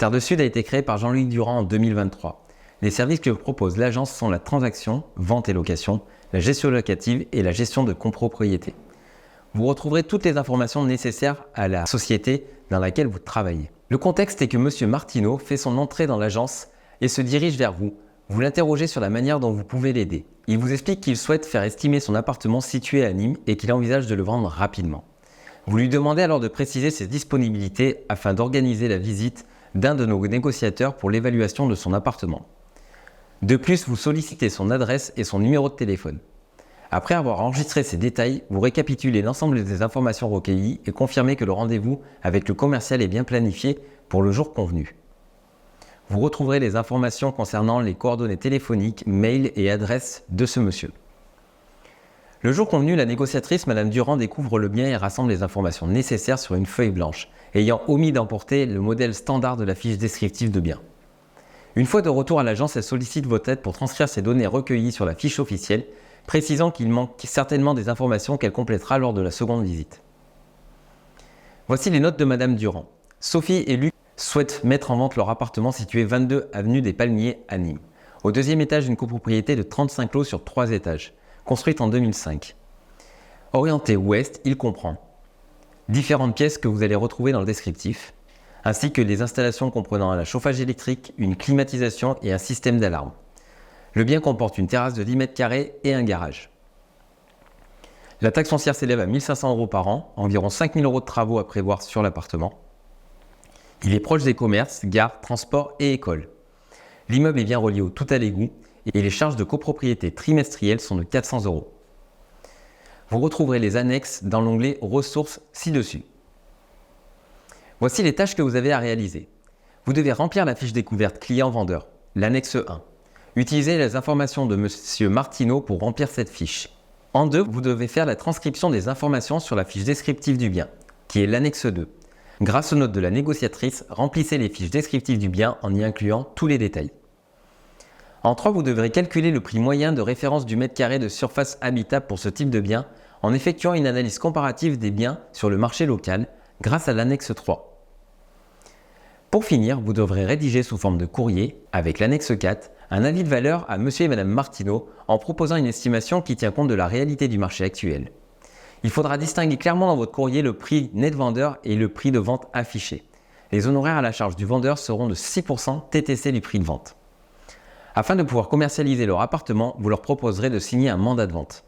Terre de Sud a été créée par Jean-Louis Durand en 2023. Les services que propose l'agence sont la transaction, vente et location, la gestion locative et la gestion de copropriété. Vous retrouverez toutes les informations nécessaires à la société dans laquelle vous travaillez. Le contexte est que M. Martineau fait son entrée dans l'agence et se dirige vers vous. Vous l'interrogez sur la manière dont vous pouvez l'aider. Il vous explique qu'il souhaite faire estimer son appartement situé à Nîmes et qu'il envisage de le vendre rapidement. Vous lui demandez alors de préciser ses disponibilités afin d'organiser la visite d'un de nos négociateurs pour l'évaluation de son appartement. De plus, vous sollicitez son adresse et son numéro de téléphone. Après avoir enregistré ces détails, vous récapitulez l'ensemble des informations recueillies et confirmez que le rendez-vous avec le commercial est bien planifié pour le jour convenu. Vous retrouverez les informations concernant les coordonnées téléphoniques, mail et adresse de ce monsieur. Le jour convenu, la négociatrice, Madame Durand, découvre le bien et rassemble les informations nécessaires sur une feuille blanche, ayant omis d'emporter le modèle standard de la fiche descriptive de bien. Une fois de retour à l'agence, elle sollicite votre aide pour transcrire ces données recueillies sur la fiche officielle, précisant qu'il manque certainement des informations qu'elle complétera lors de la seconde visite. Voici les notes de Madame Durand. Sophie et Luc souhaitent mettre en vente leur appartement situé 22 avenue des Palmiers à Nîmes. Au deuxième étage d'une copropriété de 35 lots sur 3 étages, construite en 2005. Orienté ouest, il comprend différentes pièces que vous allez retrouver dans le descriptif, ainsi que les installations comprenant un chauffage électrique, une climatisation et un système d'alarme. Le bien comporte une terrasse de 10 mètres carrés et un garage. La taxe foncière s'élève à 1 500 € par an, environ 5 000 € de travaux à prévoir sur l'appartement. Il est proche des commerces, gares, transports et écoles. L'immeuble est bien relié au tout à l'égout et les charges de copropriété trimestrielles sont de 400 €. Vous retrouverez les annexes dans l'onglet Ressources ci-dessus. Voici les tâches que vous avez à réaliser. Vous devez remplir la fiche découverte client-vendeur, l'annexe 1. Utilisez les informations de M. Martineau pour remplir cette fiche. En 2, vous devez faire la transcription des informations sur la fiche descriptive du bien, qui est l'annexe 2. Grâce aux notes de la négociatrice, remplissez les fiches descriptives du bien en y incluant tous les détails. En 3, vous devrez calculer le prix moyen de référence du mètre carré de surface habitable pour ce type de bien en effectuant une analyse comparative des biens sur le marché local grâce à l'annexe 3. Pour finir, vous devrez rédiger sous forme de courrier, avec l'annexe 4, un avis de valeur à M. et Mme Martineau en proposant une estimation qui tient compte de la réalité du marché actuel. Il faudra distinguer clairement dans votre courrier le prix net vendeur et le prix de vente affiché. Les honoraires à la charge du vendeur seront de 6% TTC du prix de vente. Afin de pouvoir commercialiser leur appartement, vous leur proposerez de signer un mandat de vente.